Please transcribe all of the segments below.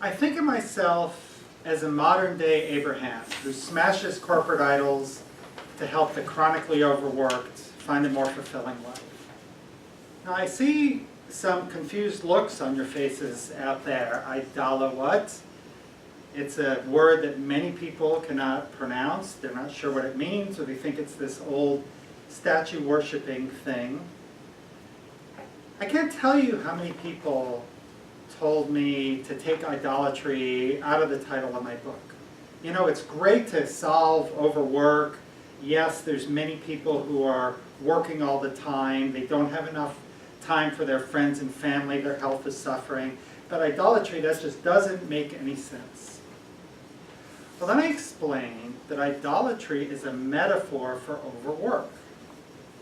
I think of myself as a modern-day Abraham who smashes corporate idols to help the chronically overworked find a more fulfilling life. Now, I see some confused looks on your faces out there. Idala what? It's a word that many people cannot pronounce. They're not sure what it means, or they think it's this old statue worshiping thing. I can't tell you how many people told me to take idolatry out of the title of my book. You know, it's great to solve overwork. Yes, there's many people who are working all the time. They don't have enough time for their friends and family. Their health is suffering. But idolatry, that just doesn't make any sense. Well, then I explained that idolatry is a metaphor for overwork.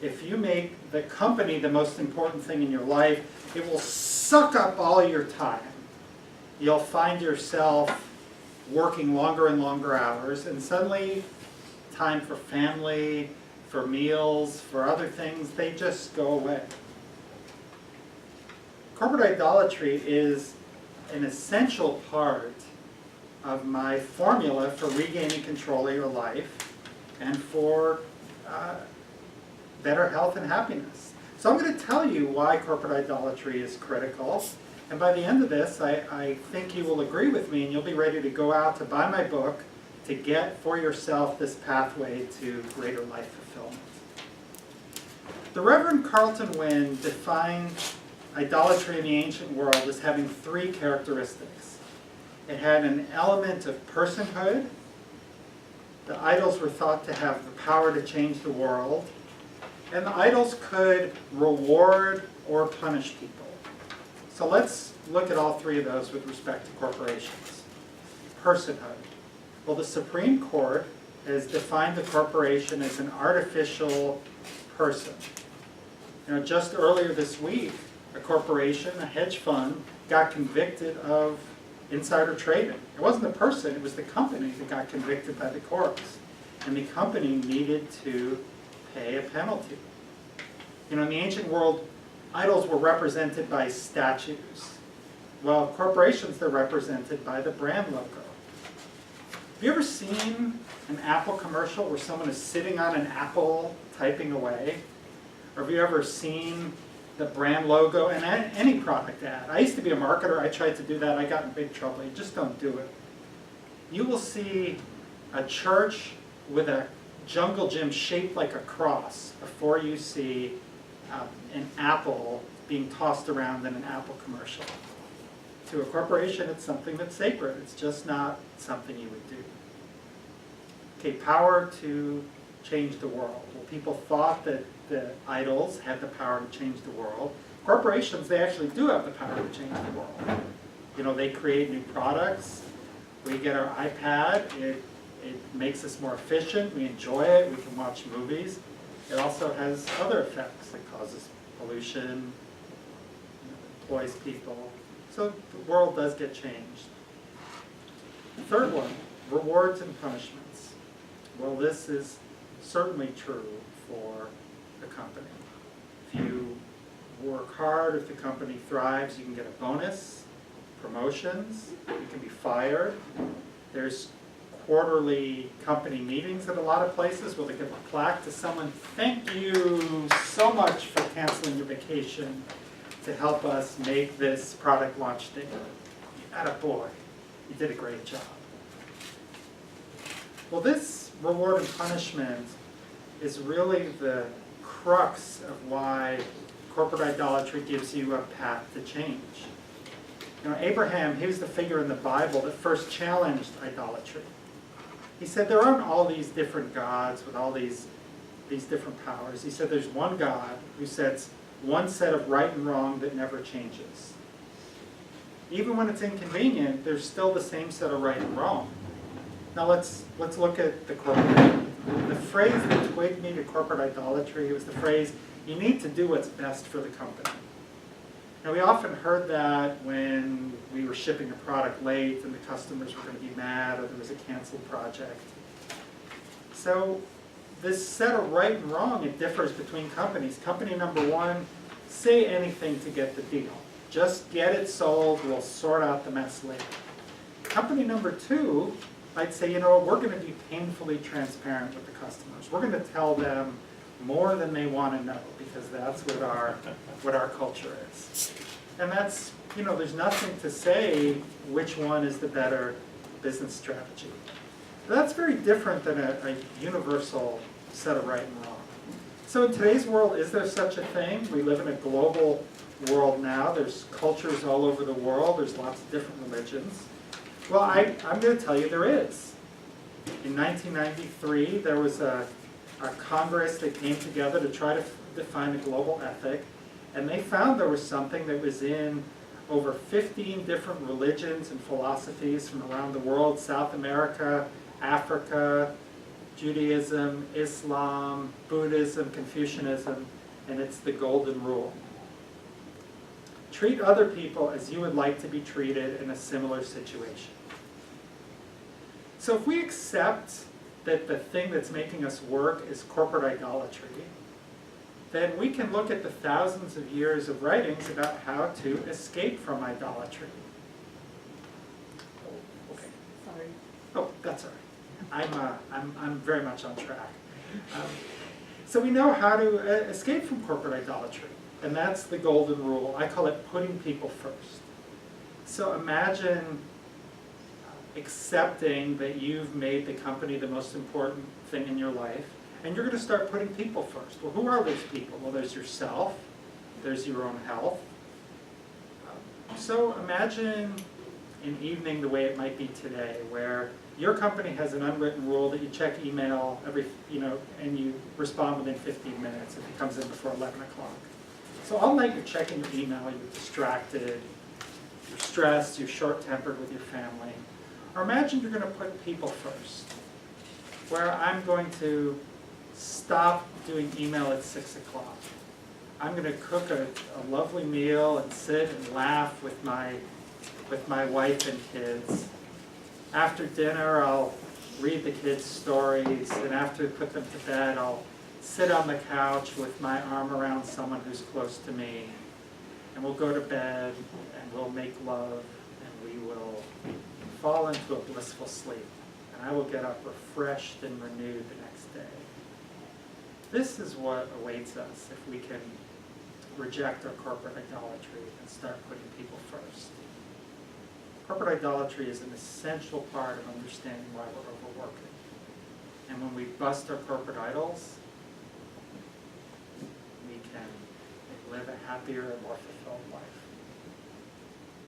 If you make the company the most important thing in your life, it will suck up all your time. You'll find yourself working longer and longer hours, and suddenly time for family, for meals, for other things, they just go away. Corporate idolatry is an essential part of my formula for regaining control of your life and for better health and happiness. So I'm going to tell you why corporate idolatry is critical. And by the end of this, I think you will agree with me and you'll be ready to go out to buy my book to get for yourself this pathway to greater life fulfillment. The Reverend Carlton Wynne defined idolatry in the ancient world as having three characteristics. It had an element of personhood. The idols were thought to have the power to change the world. And the idols could reward or punish people. So let's look at all three of those with respect to corporations. Personhood. Well, the Supreme Court has defined the corporation as an artificial person. You know, just earlier this week, a corporation, a hedge fund, got convicted of insider trading. It wasn't the person, it was the company that got convicted by the courts. And the company needed to pay a penalty. You know, in the ancient world, idols were represented by statues. Well, corporations, they're represented by the brand logo. Have you ever seen an Apple commercial where someone is sitting on an apple typing away? Or have you ever seen the brand logo in any product ad? I used to be a marketer. I tried to do that. I got in big trouble. You just don't do it. You will see a church with a jungle gym shaped like a cross before you see an apple being tossed around in an Apple commercial. To a corporation, it's something that's sacred. It's just not something you would do. Okay, power to change the world. Well, people thought that the idols had the power to change the world. Corporations, they actually do have the power to change the world. You know, they create new products. We get our iPad. It makes us more efficient. We enjoy it. We can watch movies. It also has other effects. It causes pollution, employs people. So the world does get changed. The third one, rewards and punishments. Well, this is certainly true for the company. If you work hard, if the company thrives, you can get a bonus, promotions, you can be fired. There's quarterly company meetings at a lot of places where they give a plaque to someone, thank you so much for canceling your vacation to help us make this product launch date. Attaboy, you did a great job. Well, this reward and punishment is really the crux of why corporate idolatry gives you a path to change. You know, Abraham, he was the figure in the Bible that first challenged idolatry. He said there aren't all these different gods with all these different powers. He said there's one God who sets one set of right and wrong that never changes. Even when it's inconvenient, there's still the same set of right and wrong. Now let's look at the corporate. The phrase that twigged me to corporate idolatry was the phrase, you need to do what's best for the company. Now we often heard that when we were shipping a product late and the customers were going to be mad or there was a canceled project. So this set of right and wrong, it differs between companies. Company number one, say anything to get the deal. Just get it sold, we'll sort out the mess later. Company number 2 might say, you know, we're going to be painfully transparent with the customers. We're going to tell them more than they want to know, because that's what our culture is. And that's, you know, there's nothing to say which one is the better business strategy. But that's very different than a universal set of right and wrong. So in today's world, is there such a thing? We live in a global world now. There's cultures all over the world. There's lots of different religions. Well, I'm going to tell you there is. In 1993, there was a Congress that came together to try to define a global ethic, and they found there was something that was in over 15 different religions and philosophies from around the world: South America, Africa, Judaism, Islam, Buddhism, Confucianism, and it's the golden rule. Treat other people as you would like to be treated in a similar situation. So if we accept that the thing that's making us work is corporate idolatry, then we can look at the thousands of years of writings about how to escape from idolatry. Oh, okay. Sorry. Oh, that's all right. I'm very much on track. So we know how to escape from corporate idolatry, and that's the golden rule. I call it putting people first. So imagine accepting that you've made the company the most important thing in your life, and you're going to start putting people first. Well, who are those people? Well, there's yourself, there's your own health. So imagine an evening the way it might be today, where your company has an unwritten rule that you check email and you respond within 15 minutes if it comes in before 11 o'clock. So all night you're checking your email, you're distracted, you're stressed, you're short-tempered with your family. Or imagine you're going to put people first, where I'm going to stop doing email at 6 o'clock. I'm going to cook a lovely meal and sit and laugh with my wife and kids. After dinner, I'll read the kids stories, and after I put them to bed, I'll sit on the couch with my arm around someone who's close to me, and we'll go to bed, and we'll make love, and we will fall into a blissful sleep, and I will get up refreshed and renewed the next day. This is what awaits us if we can reject our corporate idolatry and start putting people first. Corporate idolatry is an essential part of understanding why we're overworking. And when we bust our corporate idols, we can live a happier and more fulfilled life.